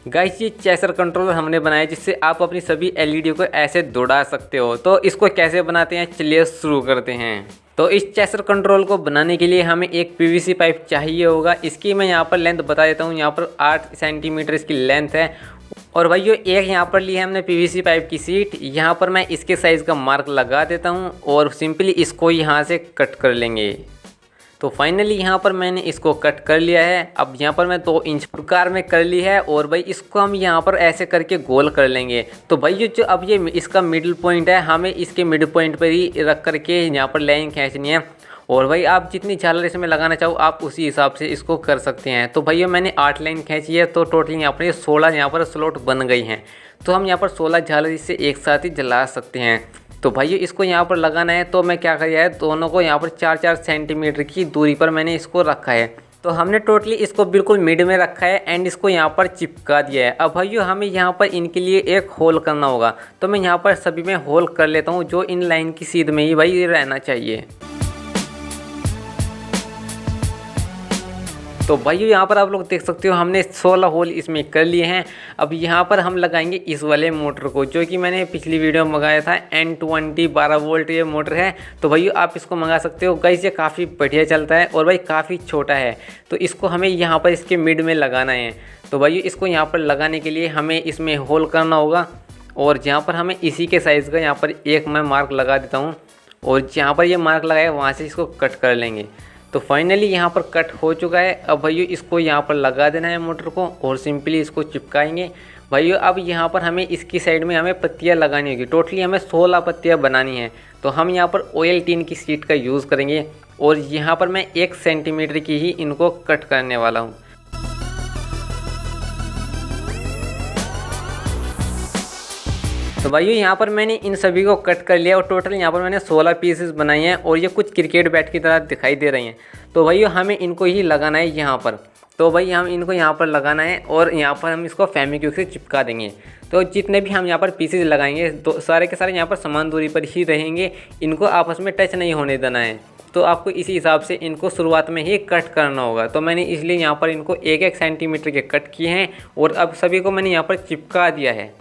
Guys ये chaser controller हमने बनाया जिससे आप अपनी सभी एलईडी को ऐसे दौड़ा सकते हो। तो इसको कैसे बनाते हैं चलिए शुरू करते हैं। तो इस चेसर कंट्रोल को बनाने के लिए हमें एक पीवीसी पाइप चाहिए होगा। इसकी मैं यहाँ पर लेंथ बता देता हूँ, यहाँ पर 8 सेंटीमीटर इसकी लेंथ है। और भाइयों एक यहाँ पर ली है हमने पीवीसी पाइप की सीट। यहाँ पर मैं इसके साइज़ का मार्क लगा देता हूँ और सिंपली इसको यहाँ से कट कर लेंगे। तो फाइनली यहाँ पर मैंने इसको कट कर लिया है। अब यहाँ पर मैं 2 इंच प्रकार में कर ली है और भाई इसको हम यहाँ पर ऐसे करके गोल कर लेंगे। तो भाई ये जो अब ये इसका मिडिल पॉइंट है, हमें इसके मिडिल पॉइंट पर ही रख करके यहाँ पर लाइन खींचनी है। और भाई आप जितनी झालर इसमें लगाना चाहो आप उसी हिसाब से इसको कर सकते हैं। तो भैया मैंने 8 लाइन खींची है, तो टोटल यहाँ पर 16 यहाँ पर स्लॉट बन गई हैं। तो हम यहाँ पर 16 झालर इससे एक साथ ही जला सकते हैं। तो भाई इसको यहाँ पर लगाना है, तो मैं क्या किया है, दोनों को यहाँ पर 4-4 सेंटीमीटर की दूरी पर मैंने इसको रखा है। तो हमने टोटली इसको बिल्कुल मिड में रखा है एंड इसको यहाँ पर चिपका दिया है। अब भाइयों हमें यहाँ पर इनके लिए एक होल करना होगा। तो मैं यहाँ पर सभी में होल कर लेता हूँ जो इन लाइन की सीध में ही भाई रहना चाहिए। तो भाइयों यहाँ पर आप लोग देख सकते हो हमने 16 होल इसमें कर लिए हैं। अब यहाँ पर हम लगाएंगे इस वाले मोटर को, जो कि मैंने पिछली वीडियो में मंगाया था। N20 12 वोल्ट ये मोटर है। तो भाइयों आप इसको मंगा सकते हो। गाइस ये काफ़ी बढ़िया चलता है और भाई काफ़ी छोटा है। तो इसको हमें यहाँ पर इसके मिड में लगाना है। तो भाइयों इसको यहाँ पर लगाने के लिए हमें इसमें होल करना होगा और जहाँ पर हमें इसी के साइज़ का यहाँ पर एक मैं मार्क लगा देता हूँ और जहाँ पर ये मार्क लगाया वहाँ से इसको कट कर लेंगे। तो फाइनली यहाँ पर कट हो चुका है। अब भाइयों इसको यहाँ पर लगा देना है मोटर को और सिंपली इसको चिपकाएंगे। भाइयों अब यहाँ पर हमें इसकी साइड में हमें पत्तियाँ लगानी होगी। टोटली हमें 16 पत्तियाँ बनानी है। तो हम यहाँ पर ऑयल टीन की शीट का यूज़ करेंगे और यहाँ पर मैं 1 सेंटीमीटर की ही इनको कट करने वाला हूँ। तो भाइयों यहाँ पर मैंने इन सभी को कट कर लिया और टोटल यहाँ पर मैंने 16 पीसेस बनाए हैं और ये कुछ क्रिकेट बैट की तरह दिखाई दे रही हैं। तो भाइयों हमें इनको ही लगाना है यहाँ पर। तो भाई हम इनको यहाँ पर लगाना है और यहाँ पर हम इसको फेविक्विक से चिपका देंगे। तो जितने भी हम यहाँ पर पीसेस लगाएंगे तो सारे के सारे यहाँ पर समान दूरी पर ही रहेंगे, इनको आपस में टच नहीं होने देना है। तो आपको इसी हिसाब से इनको शुरुआत में ही कट करना होगा। तो मैंने इसलिए यहाँ पर इनको 1-1 सेंटीमीटर के कट किए हैं और अब सभी को मैंने यहाँ पर चिपका दिया है।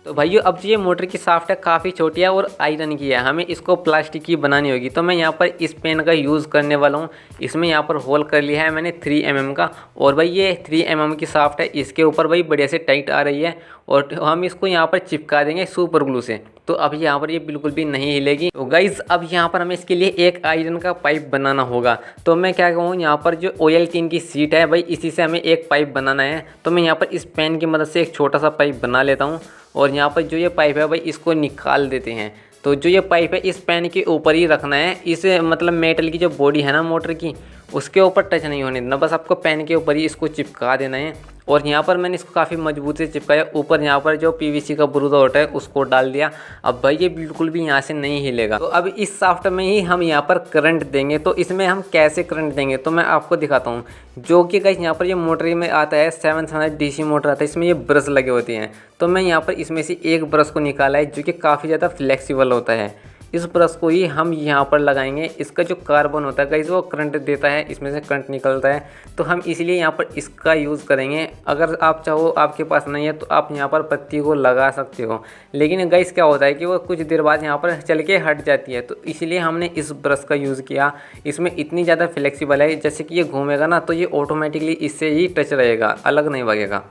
तो भाइयों अब जो ये मोटर की शाफ्ट है काफ़ी छोटी है और आयरन की है, हमें इसको प्लास्टिक की बनानी होगी। तो मैं यहाँ पर इस पेन का यूज़ करने वाला हूँ। इसमें यहाँ पर होल कर लिया है मैंने 3 mm का और भाई ये 3 mm की शाफ्ट है, इसके ऊपर भाई बढ़िया से टाइट आ रही है और हम इसको यहाँ पर चिपका देंगे सुपर ग्लू से। तो अब यहाँ पर ये बिल्कुल भी नहीं हिलेगी। तो गाइज़ अब यहाँ पर हमें इसके लिए एक आयरन का पाइप बनाना होगा। तो मैं क्या कहूँ, यहाँ पर जो ऑयल टीन की सीट है भाई इसी से हमें एक पाइप बनाना है। तो मैं यहाँ पर इस पेन की मदद से एक छोटा सा पाइप बना लेता हूँ और यहाँ पर जो ये पाइप है भाई इसको निकाल देते हैं। तो जो ये पाइप है इस पेन के ऊपर ही रखना है। इस मतलब मेटल की जो बॉडी है ना मोटर की, उसके ऊपर टच नहीं होने देना, बस आपको पेन के ऊपर ही इसको चिपका देना है। और यहाँ पर मैंने इसको काफ़ी मजबूत से चिपकाया। ऊपर यहाँ पर जो पीवीसी का बुरुदा होता है उसको डाल दिया। अब भाई ये बिल्कुल भी यहाँ से नहीं हिलेगा। तो अब इस शाफ्ट में ही हम यहाँ पर करंट देंगे। तो इसमें हम कैसे करंट देंगे तो मैं आपको दिखाता हूँ। जो कि गाइस यहाँ पर ये मोटर में आता है 700 DC मोटर आता है, इसमें ये ब्रश लगे होते हैं। तो मैं यहाँ पर इसमें से एक ब्रश को निकाला है जो कि काफ़ी ज़्यादा फ्लेक्सिबल होता है। इस ब्रश को ही हम यहाँ पर लगाएंगे। इसका जो कार्बन होता है गाइस वो करंट देता है, इसमें से करंट निकलता है। तो हम इसलिए यहाँ पर इसका यूज़ करेंगे। अगर आप चाहो आपके पास नहीं है तो आप यहाँ पर पत्ती को लगा सकते हो, लेकिन गाइस क्या होता है कि वो कुछ देर बाद यहाँ पर चल के हट जाती है। तो इसलिए हमने इस ब्रश का यूज़ किया। इसमें इतनी ज़्यादा फ्लेक्सिबल है, जैसे कि ये घूमेगा ना तो ये ऑटोमेटिकली इससे ही टच रहेगा, अलग नहीं भागेगा।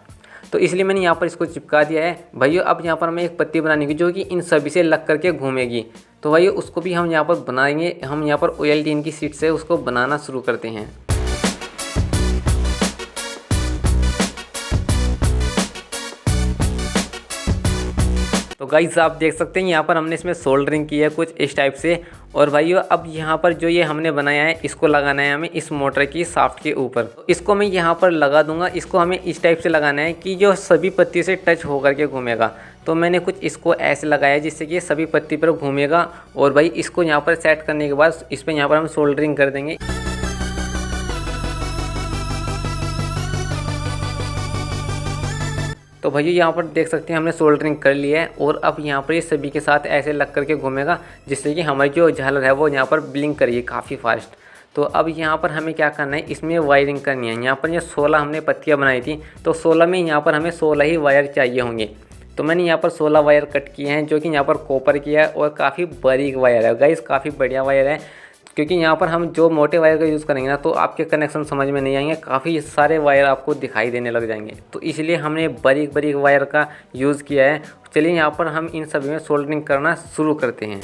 तो इसलिए मैंने यहाँ पर इसको चिपका दिया है। भाइयों अब यहाँ पर हमें एक पत्ती बनानी होगी जो कि इन सभी से लग करके घूमेगी। तो भाइयों उसको भी हम यहाँ पर बनाएंगे। हम यहाँ पर ऑयल टीन की शीट से उसको बनाना शुरू करते हैं। तो गाइस आप देख सकते हैं यहाँ पर हमने इसमें सोल्डरिंग की है कुछ इस टाइप से। और भाइयों अब यहाँ पर जो ये हमने बनाया है इसको लगाना है हमें इस मोटर की शाफ्ट के ऊपर। तो इसको मैं यहाँ पर लगा दूंगा। इसको हमें इस टाइप से लगाना है कि जो सभी पत्ती से टच होकर के घूमेगा। तो मैंने कुछ इसको ऐसे लगाया जिससे कि ये सभी पत्ती पर घूमेगा। और भाई इसको यहाँ पर सेट करने के बाद इस पर यहाँ पर हम सोल्डरिंग कर देंगे। तो भैया यहाँ पर देख सकते हैं हमने सोल्डरिंग कर लिया है और अब यहाँ पर ये सभी के साथ ऐसे लग करके घूमेगा जिससे कि हमारी जो झालर है वो यहाँ पर ब्लिंक करेगी काफ़ी फास्ट। तो अब यहाँ पर हमें क्या करना है, इसमें वायरिंग करनी है। यहाँ पर ये 16 हमने पत्तियाँ बनाई थी, तो 16 में यहाँ पर हमें 16 ही वायर चाहिए होंगे। तो मैंने यहाँ पर 16 वायर कट किए हैं, जो कि यहाँ पर कॉपर की है और काफ़ी बारीक वायर है गाइस, काफ़ी बढ़िया वायर है। क्योंकि यहाँ पर हम जो मोटे वायर का यूज़ करेंगे ना, तो आपके कनेक्शन समझ में नहीं आएंगे, काफ़ी सारे वायर आपको दिखाई देने लग जाएंगे। तो इसलिए हमने बारीक बारीक वायर का यूज़ किया है। चलिए यहाँ पर हम इन सभी में सोल्डरिंग करना शुरू करते हैं।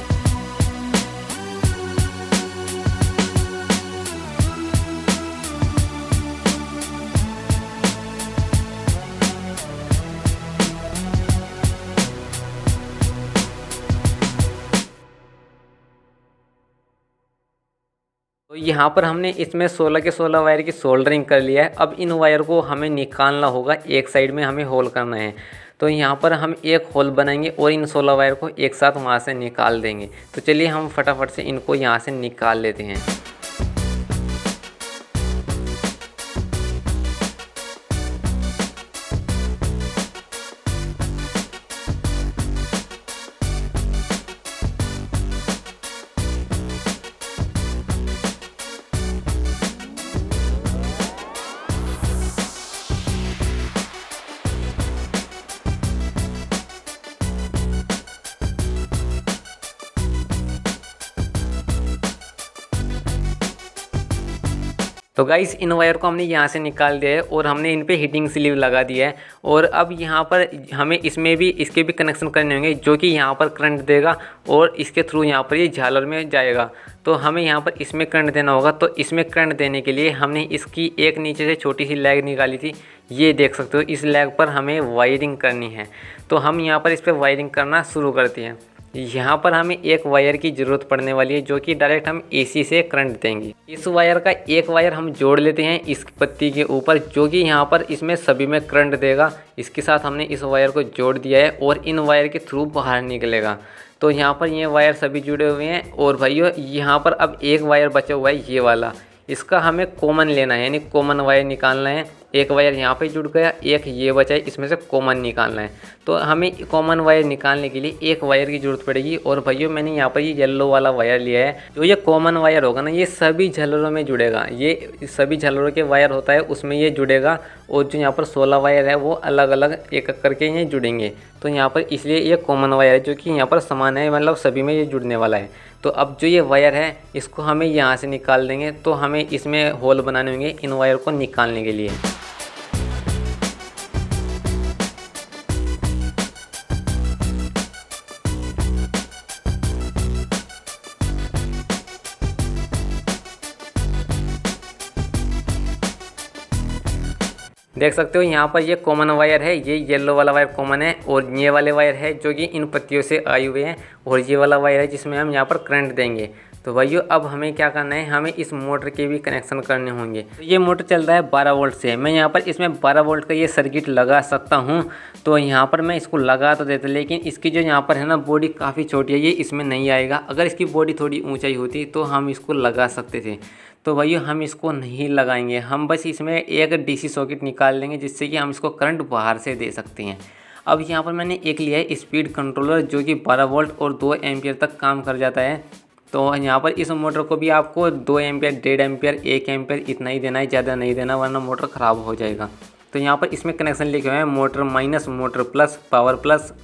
तो यहाँ पर हमने इसमें 16 के 16 वायर की सोल्डरिंग कर लिया है। अब इन वायर को हमें निकालना होगा, एक साइड में हमें होल करना है। तो यहाँ पर हम एक होल बनाएंगे और इन 16 वायर को एक साथ वहाँ से निकाल देंगे। तो चलिए हम फटाफट से इनको यहाँ से निकाल लेते हैं। तो गाइस इन वायर को हमने यहाँ से निकाल दिया है और हमने इन पे हीटिंग स्लीव लगा दिया है। और अब यहाँ पर हमें इसमें भी इसके भी कनेक्शन करने होंगे, जो कि यहाँ पर करंट देगा और इसके थ्रू यहाँ पर ये झालर में जाएगा। तो हमें यहाँ पर इसमें करंट देना होगा। तो इसमें करंट देने के लिए हमने इसकी एक नीचे से छोटी सी लैग निकाली थी, ये देख सकते हो। इस लैग पर हमें वायरिंग करनी है। तो हम यहाँ पर इस पर वायरिंग करना शुरू करते हैं। यहाँ पर हमें एक वायर की ज़रूरत पड़ने वाली है, जो कि डायरेक्ट हम एसी से करंट देंगे। इस वायर का एक वायर हम जोड़ लेते हैं इस पत्ती के ऊपर, जो कि यहाँ पर इसमें सभी में करंट देगा। इसके साथ हमने इस वायर को जोड़ दिया है और इन वायर के थ्रू बाहर निकलेगा। तो यहाँ पर ये वायर सभी जुड़े हुए हैं। और भाइयों यहाँ पर अब एक वायर बचा हुआ है, ये वाला। इसका हमें कॉमन लेना है, यानी कॉमन वायर निकालना है। एक वायर यहाँ पे जुड़ गया, एक ये बचा है, इसमें से कॉमन निकालना है। तो हमें कॉमन वायर निकालने के लिए एक वायर की ज़रूरत पड़ेगी। और भाइयों मैंने यहाँ पर ये येलो वाला वायर लिया है। जो ये कॉमन वायर होगा ना, ये सभी झालरों में जुड़ेगा। ये सभी झालरों के वायर होता है, उसमें ये जुड़ेगा। और जो यहाँ पर 16 वायर है वो अलग अलग एक एक करके ये जुड़ेंगे। तो यहाँ पर इसलिए ये कॉमन वायर है, जो कि यहाँ पर समान है, मतलब सभी में ये जुड़ने वाला है। तो अब जो ये वायर है इसको हमें यहाँ से निकाल देंगे। तो हमें इसमें होल बनाने होंगे इन वायर को निकालने के लिए। देख सकते हो यहाँ पर ये कॉमन वायर है, ये येलो वाला वायर कॉमन है। और ये वाले वायर है जो कि इन पत्तियों से आए हुए हैं। और ये वाला वायर है जिसमें हम यहाँ पर करंट देंगे। तो भाइयों अब हमें क्या करना है, हमें इस मोटर के भी कनेक्शन करने होंगे। तो ये मोटर चल रहा है 12 वोल्ट से। मैं यहाँ पर इसमें 12 वोल्ट का ये सर्किट लगा सकता हूँ। तो यहाँ पर मैं इसको लगा तो देता, लेकिन इसकी जो यहाँ पर है ना बॉडी काफ़ी छोटी है, ये इसमें नहीं आएगा। अगर इसकी बॉडी थोड़ी ऊँचाई होती तो हम इसको लगा सकते थे। तो भैया हम इसको नहीं लगाएंगे, हम बस इसमें एक डीसी सॉकेट निकाल लेंगे, जिससे कि हम इसको करंट बाहर से दे सकते हैं। अब यहाँ पर मैंने एक लिया है स्पीड कंट्रोलर, जो कि 12 वोल्ट और 2 एम्पियर तक काम कर जाता है। तो यहाँ पर इस मोटर को भी आपको 2 एम्पियर, 1.5 एम्पियर, 1 एम्पियर इतना ही देना है, ज़्यादा नहीं देना, वरना मोटर ख़राब हो जाएगा। तो यहाँ पर इसमें कनेक्शन लिखे हुए हैं motor minus, motor plus,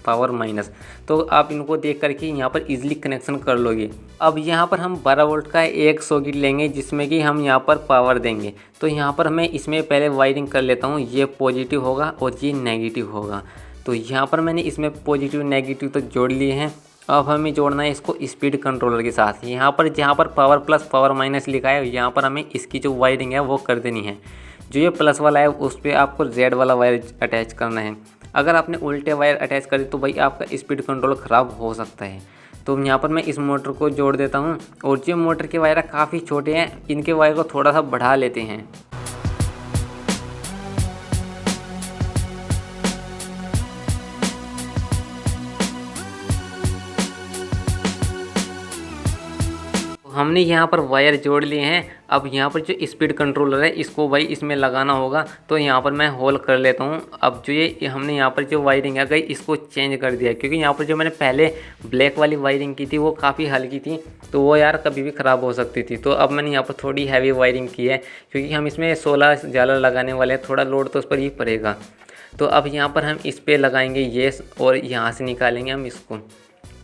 power minus. तो आप इनको देख करके यहाँ पर इजीली कनेक्शन कर लोगे। अब यहाँ पर हम 12 वोल्ट का एक सॉकेट लेंगे, जिसमें कि हम यहाँ पर पावर देंगे। तो यहाँ पर मैं इसमें पहले वायरिंग कर लेता हूँ। ये पॉजिटिव होगा और ये नेगेटिव होगा। तो यहाँ पर मैंने इसमें पॉजिटिव नेगेटिव तो जोड़ लिए हैं। अब हमें जोड़ना है इसको स्पीड कंट्रोलर के साथ। यहाँ पर जहाँ पर पावर प्लस, पावर माइनस लिखा है, यहाँ पर हमें इसकी जो वायरिंग है वो कर देनी है। जो ये प्लस वाला है उस पर आपको जेड वाला वायर अटैच करना है। अगर आपने उल्टे वायर अटैच कर दी तो भाई आपका स्पीड कंट्रोल ख़राब हो सकता है। तो यहाँ पर मैं इस मोटर को जोड़ देता हूँ। और जो मोटर के वायर काफ़ी छोटे हैं, इनके वायर को थोड़ा सा बढ़ा लेते हैं। हमने यहाँ पर वायर जोड़ लिए हैं। अब यहाँ पर जो स्पीड कंट्रोलर है इसको भाई इसमें लगाना होगा। तो यहाँ पर मैं होल कर लेता हूँ। अब जो ये हमने यहाँ पर जो वायरिंग है गई इसको चेंज कर दिया है, क्योंकि यहाँ पर जो मैंने पहले ब्लैक वाली वायरिंग की थी वो काफ़ी हल्की थी, तो वो यार कभी भी ख़राब हो सकती थी। तो अब मैंने यहाँ पर थोड़ी हैवी वायरिंग की है, क्योंकि हम इसमें 16 झालर लगाने वाले हैं, थोड़ा लोड तो उस पर ही पड़ेगा। तो अब यहाँ पर हम इस पर लगाएंगे ये, और यहाँ से निकालेंगे हम इसको।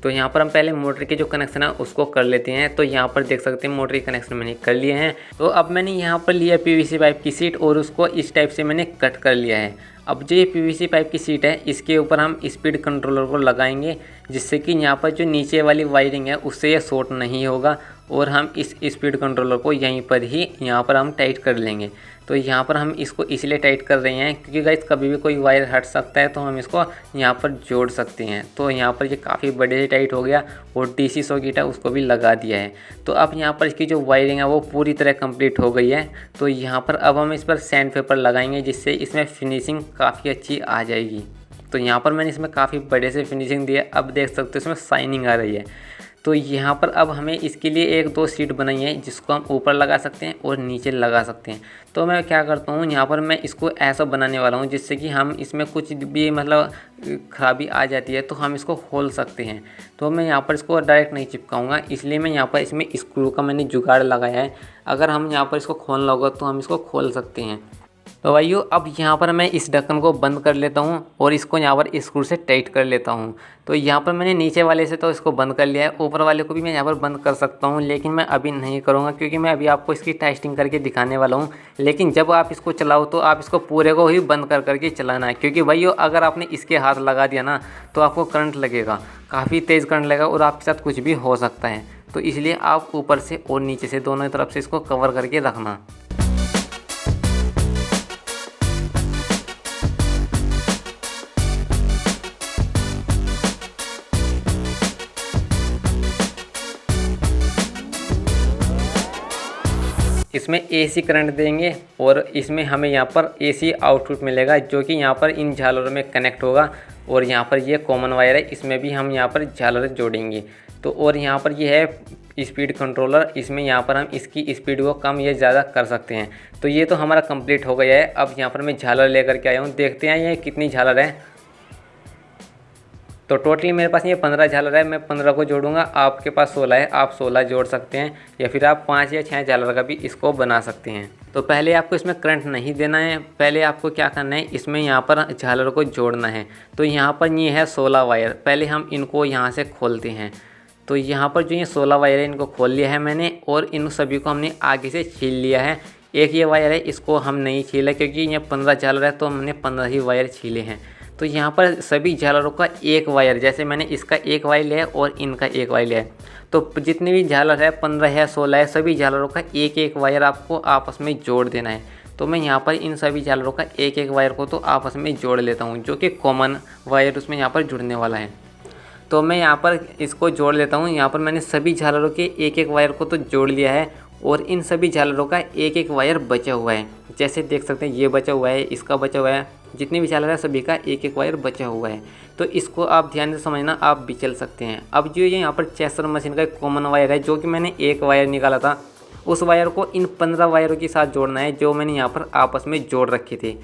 तो यहाँ पर हम पहले मोटर के जो कनेक्शन है उसको कर लेते हैं। तो यहाँ पर देख सकते हैं मोटर के कनेक्शन मैंने कर लिए हैं। तो अब मैंने यहाँ पर लिया पीवीसी पाइप की सीट और उसको इस टाइप से मैंने कट कर लिया है। अब जो ये पीवीसी पाइप की सीट है इसके ऊपर हम स्पीड कंट्रोलर को लगाएंगे, जिससे कि यहाँ पर जो नीचे वाली वायरिंग है उससे ये शॉर्ट नहीं होगा, और हम इस स्पीड कंट्रोलर को यहीं पर ही यहाँ पर हम टाइट कर लेंगे। तो यहाँ पर हम इसको इसलिए टाइट कर रहे हैं क्योंकि गाइस कभी भी कोई वायर हट सकता है, तो हम इसको यहाँ पर जोड़ सकते हैं। तो यहाँ पर ये काफ़ी बड़े से टाइट हो गया, और डीसी सॉकेट है उसको भी लगा दिया है। तो अब यहाँ पर इसकी जो वायरिंग है वो पूरी तरह कंप्लीट हो गई है। तो यहाँ पर अब हम इस पर सैंड पेपर लगाएंगे, जिससे इसमें फिनिशिंग काफ़ी अच्छी आ जाएगी। तो यहाँ पर मैंने इसमें काफ़ी बड़े से फिनिशिंग दी है। अब देख सकते हो इसमें शाइनिंग आ रही है। तो यहाँ पर अब हमें इसके लिए एक दो सीट बनाई है, जिसको हम ऊपर लगा सकते हैं और नीचे लगा सकते हैं। तो मैं क्या करता हूँ, यहाँ पर मैं इसको ऐसा बनाने वाला हूँ जिससे कि हम इसमें कुछ भी मतलब खराबी आ जाती है तो हम इसको खोल सकते हैं। तो मैं यहाँ पर इसको डायरेक्ट नहीं चिपकाऊँगा, इसलिए मैं यहाँ पर इसमें स्क्रू का मैंने जुगाड़ लगाया है। अगर हम यहाँ पर इसको खोलना होगा तो हम इसको खोल सकते हैं। तो भाइयों अब यहाँ पर मैं इस ढक्कन को बंद कर लेता हूँ और इसको यहाँ पर स्क्रू से टाइट कर लेता हूँ। तो यहाँ पर मैंने नीचे वाले से तो इसको बंद कर लिया है, ऊपर वाले को भी मैं यहाँ पर बंद कर सकता हूँ, लेकिन मैं अभी नहीं करूँगा क्योंकि मैं अभी आपको इसकी टेस्टिंग करके दिखाने वाला हूँ। लेकिन जब आप इसको चलाओ तो आप इसको पूरे को ही बंद कर करके चलाना है, क्योंकि भाइयों अगर आपने इसके हाथ लगा दिया ना तो आपको करंट लगेगा, काफ़ी तेज़ करंट लगेगा और आपके साथ कुछ भी हो सकता है। तो इसलिए आप ऊपर से और नीचे से दोनों तरफ से इसको कवर करके रखना। इसमें एसी करंट देंगे और इसमें हमें यहाँ पर एसी आउटपुट मिलेगा, जो कि यहाँ पर इन झालरों में कनेक्ट होगा। और यहाँ पर ये कॉमन वायर है, इसमें भी हम यहाँ पर झालर जोड़ेंगे। तो और यहाँ पर ये है स्पीड कंट्रोलर, इसमें यहाँ पर हम इसकी स्पीड को कम या ज़्यादा कर सकते हैं। तो ये तो हमारा कंप्लीट हो गया है। अब यहाँ पर मैं झालर लेकर के आया हूँ, देखते हैं ये कितनी झालर है। तो टोटली मेरे पास ये 15 झालर है, मैं 15 को जोड़ूंगा। आपके पास 16 है, आप 16 जोड़ सकते हैं, या फिर आप 5 या 6 झालर का भी इसको बना सकते हैं। तो पहले आपको इसमें करंट नहीं देना है, पहले आपको क्या करना है, इसमें यहाँ पर झालर को जोड़ना है। तो यहाँ पर ये है 16 वायर, पहले हम इनको यहाँ से खोलते हैं। तो यहाँ पर जो ये 16 वायर है इनको खोल लिया है मैंने, और इन सभी को हमने आगे से छील लिया है। एक ये वायर है इसको हम नहीं छीला, क्योंकि ये 15 झालर है तो हमने 15 ही वायर छीले हैं। तो यहाँ पर सभी झालरों का एक वायर, जैसे मैंने इसका एक वायर लिया है और इनका एक वायर लिया है, तो जितने भी झालर है 15 है 16 है, सभी झालरों का एक एक वायर आपको आपस में जोड़ देना है। तो मैं यहाँ पर इन सभी झालरों का एक एक वायर को तो आपस में जोड़ लेता हूँ, जो कि कॉमन वायर उसमें यहाँ पर जुड़ने वाला है। तो मैं यहाँ पर इसको जोड़ लेता हूँ। यहाँ पर मैंने सभी झालरों के एक एक वायर को तो जोड़ लिया है, और इन सभी झालरों का एक एक वायर बचा हुआ है। जैसे देख सकते हैं ये बचा हुआ है, इसका बचा हुआ है, जितने भी झालर है सभी का एक एक वायर बचा हुआ है। तो इसको आप ध्यान से समझना, आप भी चल सकते हैं। अब जो ये यहाँ पर चेसर मशीन का एक कॉमन वायर है, जो कि मैंने एक वायर निकाला था, उस वायर को इन 15 वायरों के साथ जोड़ना है, जो मैंने यहाँ पर आपस में जोड़ रखे थे।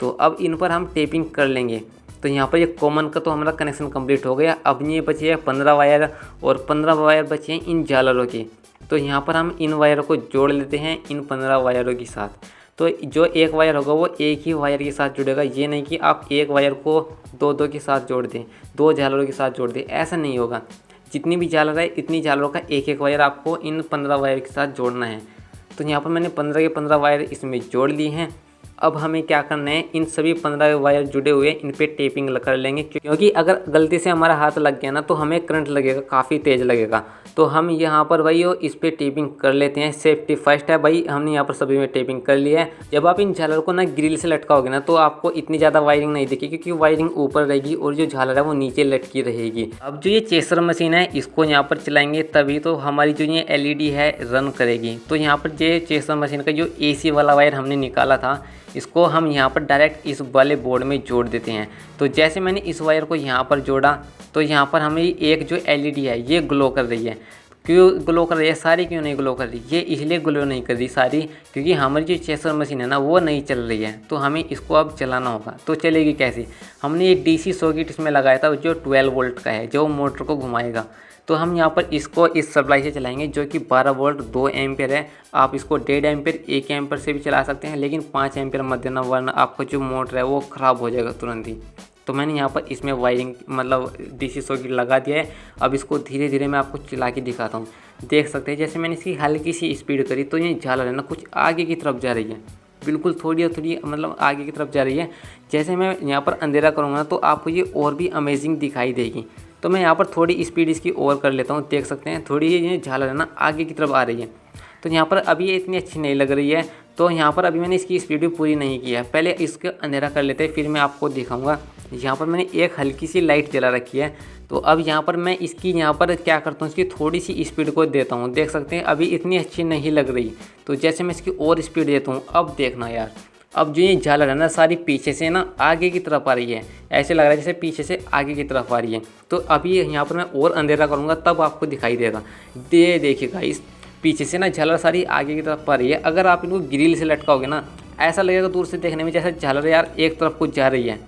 तो अब इन पर हम टेपिंग कर लेंगे। तो यहाँ पर ये कॉमन का तो हमारा कनेक्शन कंप्लीट हो गया। अब ये बचे हैं 15 वायर, और 15 वायर बचे हैं इन झालरों के। तो यहाँ पर हम इन वायरों को जोड़ लेते हैं इन 15 वायरों के साथ। तो जो एक वायर होगा वो एक ही वायर के साथ जुड़ेगा, ये नहीं कि आप एक वायर को दो के साथ जोड़ दें, 2 झालरों के साथ जोड़ दें, ऐसा नहीं होगा। जितनी भी झालर है इतनी झालरों का एक एक वायर आपको इन 15 वायर के साथ जोड़ना है। तो यहाँ पर मैंने 15 के 15 वायर इसमें जोड़ लिए हैं। अब हमें क्या करना है, इन सभी 15 वायर जुड़े हुए इन पे टेपिंग कर लेंगे, क्योंकि अगर गलती से हमारा हाथ लग गया ना तो हमें करंट लगेगा, काफ़ी तेज़ लगेगा। तो हम यहाँ पर भाई इस पे टेपिंग कर लेते हैं, सेफ्टी फर्स्ट है भाई। हमने यहाँ पर सभी में टेपिंग कर लिया है। जब आप इन झालर को ना ग्रिल से लटकाओगे ना तो आपको इतनी ज़्यादा वायरिंग नहीं दिखेगी, क्योंकि वायरिंग ऊपर रहेगी और जो झालर है वो नीचे लटकी रहेगी। अब जो ये चेसर मशीन है इसको यहाँ पर चलाएंगे, तभी तो हमारी जो ये LED है रन करेगी। तो यहाँ पर ये चेसर मशीन का जो AC वाला वायर हमने निकाला था, इसको हम यहाँ पर डायरेक्ट इस वाले बोर्ड में जोड़ देते हैं। तो जैसे मैंने इस वायर को यहाँ पर जोड़ा तो यहाँ पर हमें एक जो LED है ये ग्लो कर रही है, क्यों ग्लो कर रही है, सारी क्यों नहीं ग्लो कर रही? ये इसलिए ग्लो नहीं कर रही सारी क्योंकि हमारी जो चेसर मशीन है ना वो नहीं चल रही है, तो हमें इसको अब चलाना होगा। तो चलेगी कैसे? हमने ये डीसी सॉकेट इसमें लगाया था जो 12 वोल्ट का है, जो मोटर को घुमाएगा। तो हम यहाँ पर इसको इस सप्लाई से चलाएंगे जो कि 12 वोल्ट 2 एम्पियर है। आप इसको 1.5 एम्पियर 1 एम्पियर से भी चला सकते हैं, लेकिन 5 एम्पियर मत देना वरना आपका जो मोटर है वो ख़राब हो जाएगा तुरंत ही। तो मैंने यहाँ पर इसमें वायरिंग मतलब डीसी सॉकेट लगा दिया है। अब इसको धीरे धीरे मैं आपको चला के दिखाता हूँ। देख सकते हैं जैसे मैंने इसकी हल्की सी स्पीड करी तो ये झालर है ना कुछ आगे की तरफ जा रही है, बिल्कुल थोड़ी मतलब आगे की तरफ जा रही है। जैसे मैं यहाँ पर अंधेरा करूँगा तो आपको ये और भी अमेजिंग दिखाई देगी। तो मैं यहाँ पर थोड़ी स्पीड इसकी और कर लेता हूँ। देख सकते हैं थोड़ी ये झालर है ना आगे की तरफ आ रही है। तो यहाँ पर अभी ये इतनी अच्छी नहीं लग रही है, तो यहाँ पर अभी मैंने इसकी स्पीड भी पूरी नहीं की है। पहले इसको अंधेरा कर लेते हैं फिर मैं आपको दिखाऊंगा। यहाँ पर मैंने एक हल्की सी लाइट जला रखी है। तो अब यहाँ पर मैं इसकी यहाँ पर क्या करता हूँ, इसकी थोड़ी सी स्पीड को देता हूँ। देख सकते हैं अभी इतनी अच्छी नहीं लग रही, तो जैसे मैं इसकी और स्पीड देता हूँ अब देखना यार, अब जो ये झालर है ना सारी पीछे से ना आगे की तरफ आ रही है। ऐसे लग रहा है जैसे पीछे से आगे की तरफ आ रही है। तो अभी यहाँ पर मैं और अंधेरा करूँगा तब आपको दिखाई देगा। देखिएगा इस पीछे से ना झालर सारी आगे की तरफ आ रही है। अगर आप इनको ग्रिल से लटकाओगे ना ऐसा लगेगा दूर से देखने में जैसे झालर यार एक तरफ कुछ जा रही है।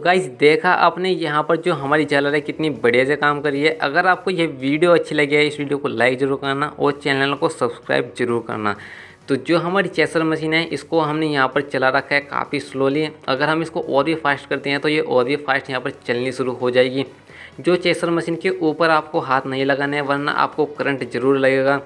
गाइस देखा आपने यहाँ पर जो हमारी झालर है कितनी बढ़िया से काम करी है। अगर आपको ये वीडियो अच्छी लगी है इस वीडियो को लाइक ज़रूर करना और चैनल को सब्सक्राइब जरूर करना। तो जो हमारी चेसर मशीन है इसको हमने यहाँ पर चला रखा है काफ़ी स्लोली। अगर हम इसको और भी फास्ट करते हैं तो ये और भी फास्ट यहाँ पर चलनी शुरू हो जाएगी। जो चेसर मशीन के ऊपर आपको हाथ नहीं लगाना है वरना आपको करंट ज़रूर लगेगा।